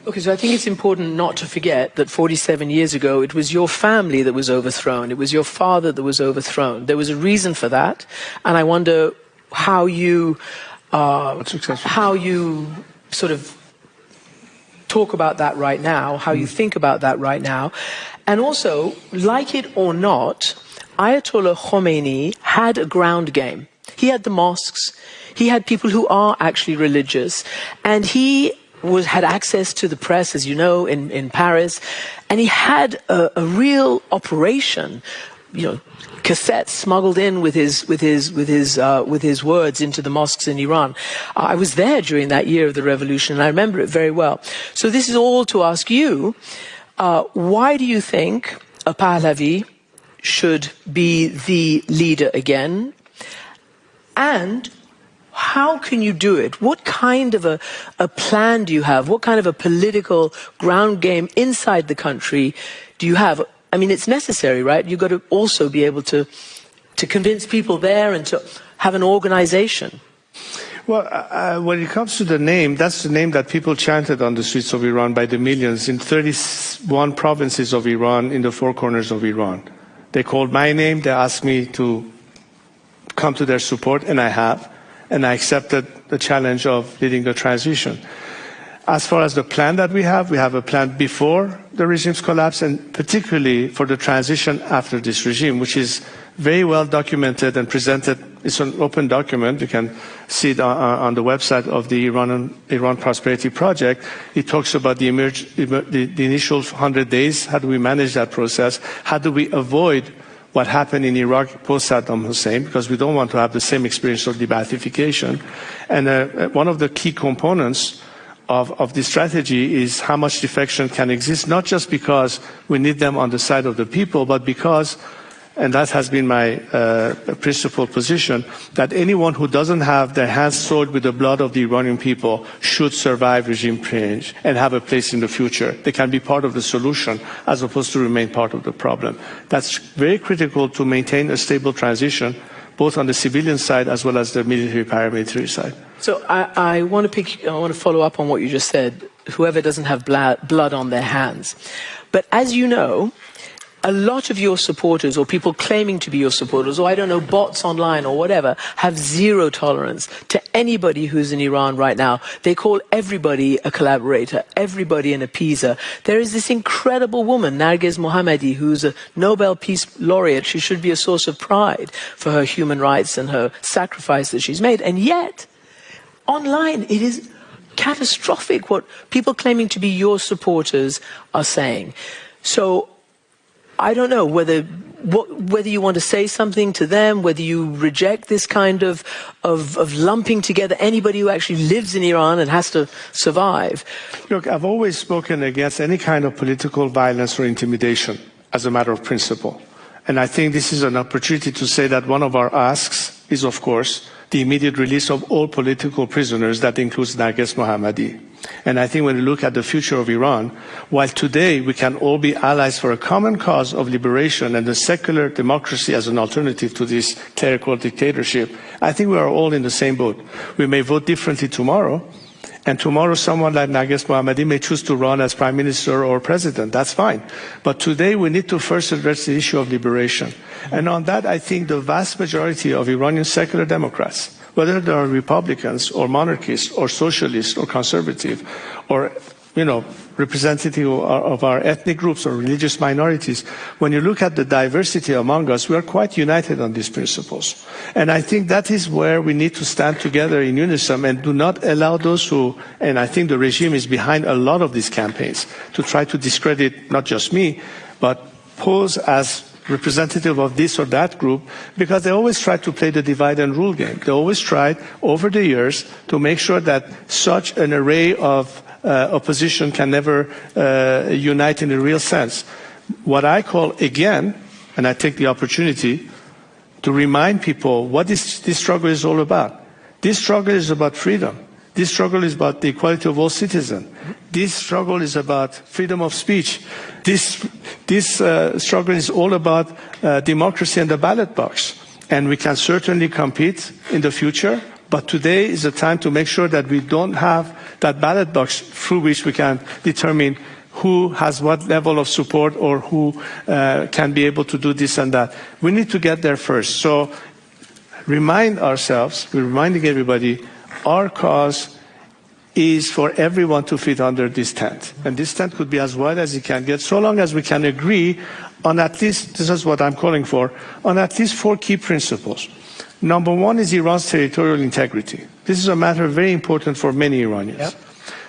Okay, so I think it's important not to forget that 47 years ago, it was your family that was overthrown. It was your father that was overthrown. There was a reason for that, and I wonder how you sort of talk about that right now, how you think about that right now. And also, like it or not, Ayatollah Khomeini had a ground game. He had the mosques, he had people who are actually religious, and he had access to the press, as you know, in Paris, and he had a real operation, cassettes smuggled in with his words into the mosques in Iran. I was there during that year of the revolution, and I remember it very well. So this is all to ask you, why do you think a Pehlevi should be the leader again? And how can you do it? What kind of a plan do you have? What kind of a political ground game inside the country do you have? I mean, it's necessary, right? You've got to also be able to convince people there and to have an organization. Well, when it comes to the name, that's the name that people chanted on the streets of Iran by the millions in 31 provinces of Iran, in the four corners of Iran. They called my name. They asked me to come to their support, and I have. And I accepted the challenge of leading the transition. As far as the plan that we have a plan before the regime's collapse, and particularly for the transition after this regime, which is very well documented and presented. It's an open document. You can see it on the website of the Iran Prosperity Project. It talks about the initial 100 days. How do we manage that process? How do we avoid what happened in Iraq post-Saddam Hussein, because we don't want to have the same experience of de-Baathification. And one of the key components of this strategy is how much defection can exist, not just because we need them on the side of the people, but because, and that has been my principal position, that anyone who doesn't have their hands soiled with the blood of the Iranian people should survive regime change and have a place in the future. They can be part of the solution as opposed to remain part of the problem. That's very critical to maintain a stable transition, both on the civilian side as well as the military paramilitary side. So I want to follow up on what you just said, whoever doesn't have blood on their hands. But as you know, a lot of your supporters, or people claiming to be your supporters, or I don't know, bots online or whatever, have zero tolerance to anybody who's in Iran right now. They call everybody a collaborator, everybody an appeaser. There is this incredible woman, Narges Mohammadi, who's a Nobel Peace Laureate. She should be a source of pride for her human rights and her sacrifice that she's made. And yet, online, it is catastrophic what people claiming to be your supporters are saying. So I don't know whether you want to say something to them, whether you reject this kind of lumping together anybody who actually lives in Iran and has to survive. Look, I've always spoken against any kind of political violence or intimidation as a matter of principle. And I think this is an opportunity to say that one of our asks is, of course, the immediate release of all political prisoners. That includes Narges Mohammadi. And I think when we look at the future of Iran, while today we can all be allies for a common cause of liberation and a secular democracy as an alternative to this clerical dictatorship, I think we are all in the same boat. We may vote differently tomorrow, and tomorrow someone like Narges Mohammadi may choose to run as prime minister or president. That's fine. But today we need to first address the issue of liberation. And on that, I think the vast majority of Iranian secular Democrats, whether they are Republicans or monarchists or socialists or conservative or, representative of our ethnic groups or religious minorities, when you look at the diversity among us, we are quite united on these principles. And I think that is where we need to stand together in unison and do not allow those who, and I think the regime is behind a lot of these campaigns, to try to discredit not just me, but pose as representative of this or that group, because they always try to play the divide and rule game. They always tried over the years to make sure that such an array of opposition can never unite in a real sense. What I call, again, and I take the opportunity to remind people what this struggle is all about. This struggle is about freedom. This struggle is about the equality of all citizens. This struggle is about freedom of speech. This struggle is all about democracy and the ballot box. And we can certainly compete in the future But today is a time to make sure that we don't have that ballot box through which we can determine who has what level of support or who can be able to do this and that. We need to get there first. So remind ourselves, we're reminding everybody, our cause is for everyone to fit under this tent. And this tent could be as wide as it can get, so long as we can agree on at least, this is what I'm calling for, on at least 4 key principles. Number 1 is Iran's territorial integrity. This is a matter very important for many Iranians. Yep.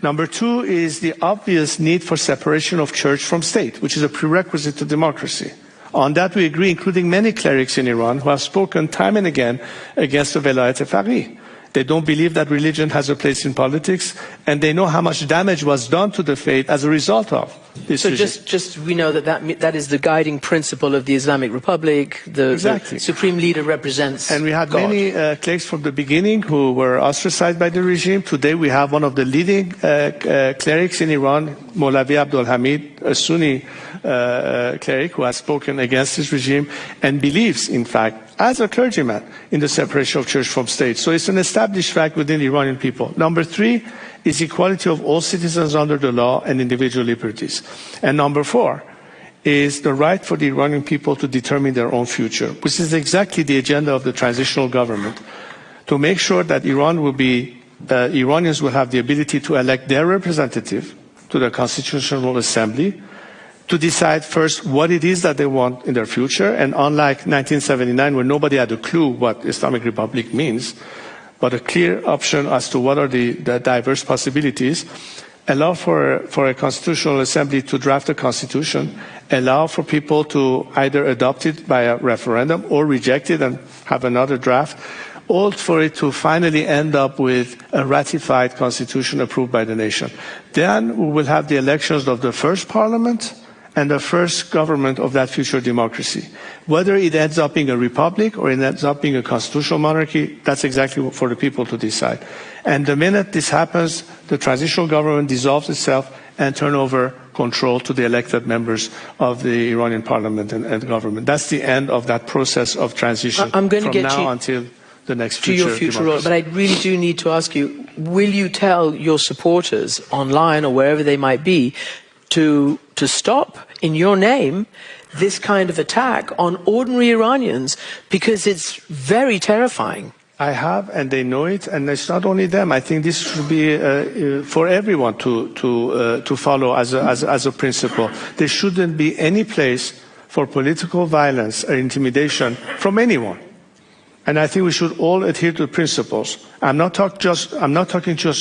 Number 2 is the obvious need for separation of church from state, which is a prerequisite to democracy. On that we agree, including many clerics in Iran who have spoken time and again against the velayat faqih. They don't believe that religion has a place in politics, and they know how much damage was done to the faith as a result of this regime. So just we know that is the guiding principle of the Islamic Republic. The supreme leader represents And we had God. many clerics from the beginning who were ostracized by the regime. Today we have one of the leading clerics in Iran, Maulavi Abdul Hamid, a Sunni cleric who has spoken against this regime and believes, in fact, as a clergyman, in the separation of church from state. So it's an established fact within the Iranian people. Number 3 is equality of all citizens under the law and individual liberties. And number 4 is the right for the Iranian people to determine their own future, which is exactly the agenda of the transitional government, to make sure that Iranians will have the ability to elect their representative to the Constitutional Assembly, to decide first what it is that they want in their future. And unlike 1979, where nobody had a clue what Islamic Republic means, but a clear option as to what are the diverse possibilities, allow for a Constitutional Assembly to draft a constitution, allow for people to either adopt it by a referendum or reject it and have another draft, all for it to finally end up with a ratified constitution approved by the nation. Then we will have the elections of the first parliament and the first government of that future democracy. Whether it ends up being a republic or it ends up being a constitutional monarchy, that's exactly for the people to decide. And the minute this happens, the transitional government dissolves itself and turns over control to the elected members of the Iranian parliament and government. That's the end of that process of transition I'm going to from get now you until the next to your future role. But I really do need to ask you, will you tell your supporters online or wherever they might be to stop, in your name, this kind of attack on ordinary Iranians, because it's very terrifying? I have, and they know it, and it's not only them. I think this should be for everyone to follow as a principle. There shouldn't be any place for political violence or intimidation from anyone. And I think we should all adhere to principles. I'm not talking just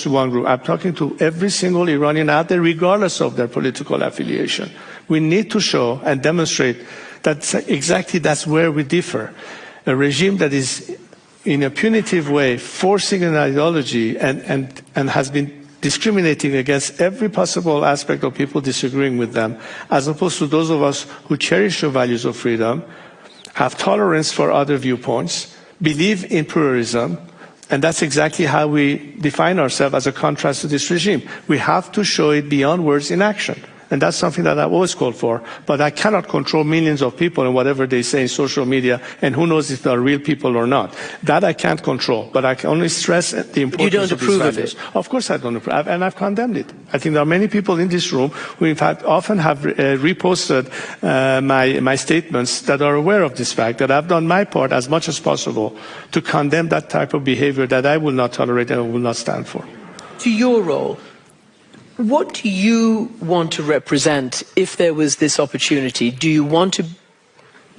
to one group. I'm talking to every single Iranian out there, regardless of their political affiliation. We need to show and demonstrate that exactly that's where we differ. A regime that is in a punitive way forcing an ideology and has been discriminating against every possible aspect of people disagreeing with them, as opposed to those of us who cherish the values of freedom, have tolerance for other viewpoints, believe in pluralism, and that's exactly how we define ourselves as a contrast to this regime. We have to show it beyond words in action. And that's something that I've always called for. But I cannot control millions of people and whatever they say in social media, and who knows if they are real people or not. That I can't control. But I can only stress the importance of these values. Of course I don't approve, and I've condemned it. I think there are many people in this room who, in fact, often have reposted my statements that are aware of this fact, that I've done my part as much as possible to condemn that type of behavior that I will not tolerate and I will not stand for. To your role, what do you want to represent if there was this opportunity? Do you want to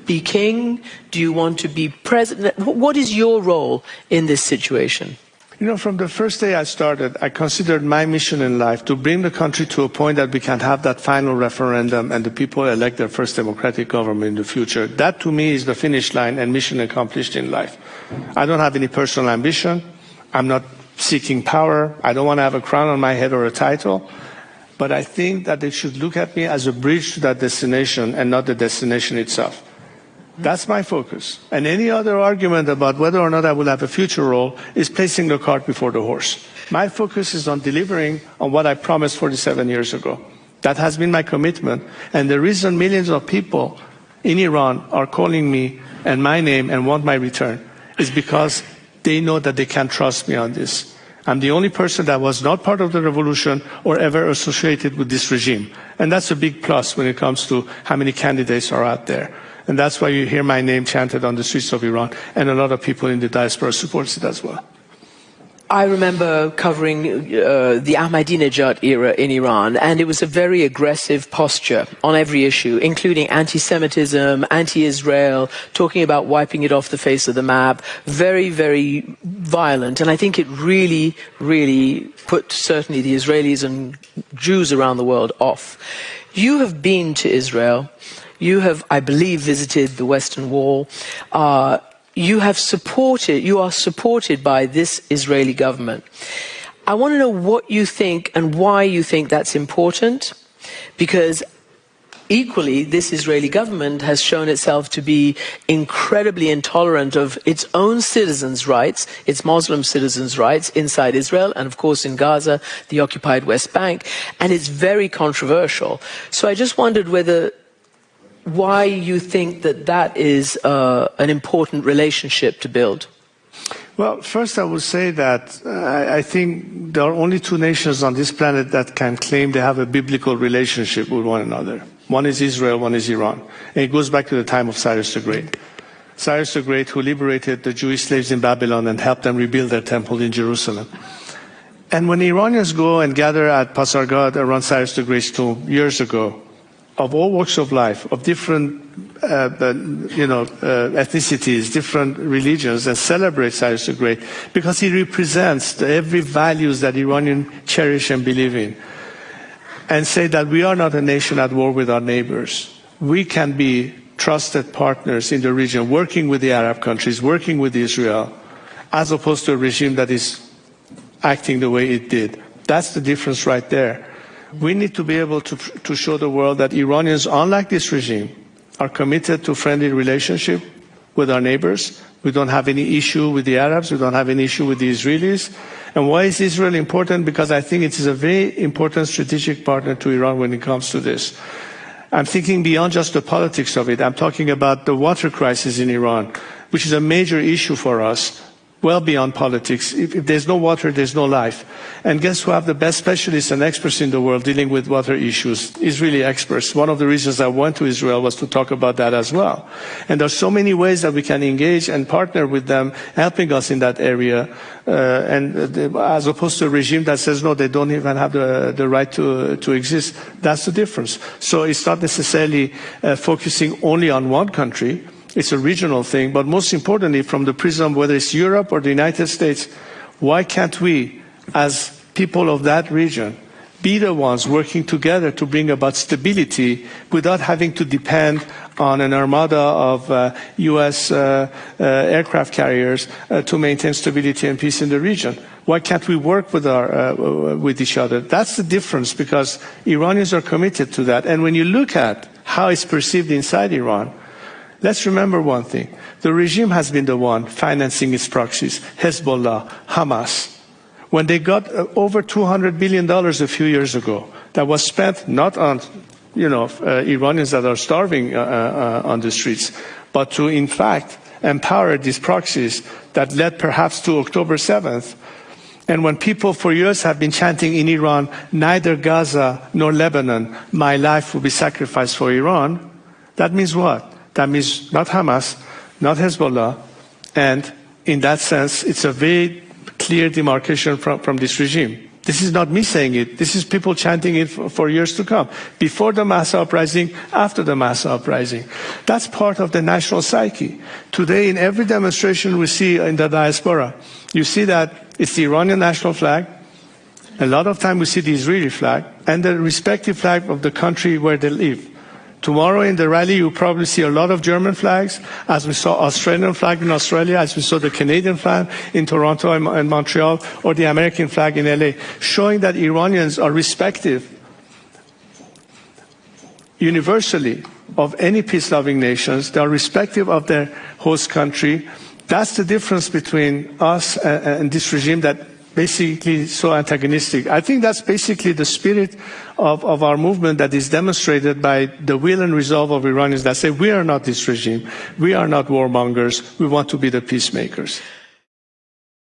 be king? Do you want to be president? What is your role in this situation? You know, from the first day I started, I considered my mission in life to bring the country to a point that we can have that final referendum and the people elect their first democratic government in the future. That, to me, is the finish line and mission accomplished in life. I don't have any personal ambition. I'm not seeking power. I don't want to have a crown on my head or a title. But I think that they should look at me as a bridge to that destination and not the destination itself. That's my focus. And any other argument about whether or not I will have a future role is placing the cart before the horse. My focus is on delivering on what I promised 47 years ago. That has been my commitment. And the reason millions of people in Iran are calling me and my name and want my return is because they know that they can trust me on this. I'm the only person that was not part of the revolution or ever associated with this regime. And that's a big plus when it comes to how many candidates are out there. And that's why you hear my name chanted on the streets of Iran, and a lot of people in the diaspora supports it as well. I remember covering the Ahmadinejad era in Iran, and it was a very aggressive posture on every issue, including anti-Semitism, anti-Israel, talking about wiping it off the face of the map, very, very violent. And I think it really, really put certainly the Israelis and Jews around the world off. You have been to Israel. You have, I believe, visited the Western Wall. You are supported by this Israeli government. I want to know what you think and why you think that's important, because equally this Israeli government has shown itself to be incredibly intolerant of its own citizens' rights, its Muslim citizens' rights inside Israel, and of course in Gaza, the occupied West Bank, and it's very controversial. So I just wondered why you think that is an important relationship to build. Well, first I would say that I think there are only two nations on this planet that can claim they have a biblical relationship with one another. One is Israel, one is Iran. And it goes back to the time of Cyrus the Great. Cyrus the Great, who liberated the Jewish slaves in Babylon and helped them rebuild their temple in Jerusalem. And when Iranians go and gather at Pasargad around Cyrus the Great's tomb years ago, of all walks of life, of different ethnicities, different religions, and celebrate Cyrus the Great because he represents every values that Iranians cherish and believe in, and say that we are not a nation at war with our neighbors. We can be trusted partners in the region, working with the Arab countries, working with Israel, as opposed to a regime that is acting the way it did. That's the difference right there. We need to be able to show the world that Iranians, unlike this regime, are committed to friendly relationship with our neighbors. We don't have any issue with the Arabs. We don't have any issue with the Israelis. And why is Israel important? Because I think it is a very important strategic partner to Iran when it comes to this. I'm thinking beyond just the politics of it. I'm talking about the water crisis in Iran, which is a major issue for us, well beyond politics. If there's no water, there's no life. And guess who have the best specialists and experts in the world dealing with water issues? Israeli experts. One of the reasons I went to Israel was to talk about that as well. And there are so many ways that we can engage and partner with them, helping us in that area, as opposed to a regime that says, no, they don't even have the right to exist. That's the difference. So it's not necessarily focusing only on one country. It's a regional thing, but most importantly, from the prism, whether it's Europe or the United States, why can't we, as people of that region, be the ones working together to bring about stability without having to depend on an armada of U.S. aircraft carriers to maintain stability and peace in the region? Why can't we work with each other? That's the difference, because Iranians are committed to that. And when you look at how it's perceived inside Iran, let's remember one thing. The regime has been the one financing its proxies, Hezbollah, Hamas. When they got over $200 billion a few years ago, that was spent not on, Iranians that are starving on the streets, but to, in fact, empower these proxies that led perhaps to October 7th. And when people for years have been chanting in Iran, neither Gaza nor Lebanon, my life will be sacrificed for Iran, that means what? That means not Hamas, not Hezbollah, and in that sense, it's a very clear demarcation from this regime. This is not me saying it. This is people chanting it for years to come. Before the mass uprising, after the mass uprising. That's part of the national psyche. Today, in every demonstration we see in the diaspora, you see that it's the Iranian national flag. A lot of time we see the Israeli flag and the respective flag of the country where they live. Tomorrow in the rally, you'll probably see a lot of German flags, as we saw Australian flag in Australia, as we saw the Canadian flag in Toronto and Montreal, or the American flag in LA, showing that Iranians are respective universally of any peace-loving nations. They are respective of their host country. That's the difference between us and this regime that basically so antagonistic. I think that's basically the spirit of our movement that is demonstrated by the will and resolve of Iranians that say, we are not this regime, we are not warmongers, we want to be the peacemakers.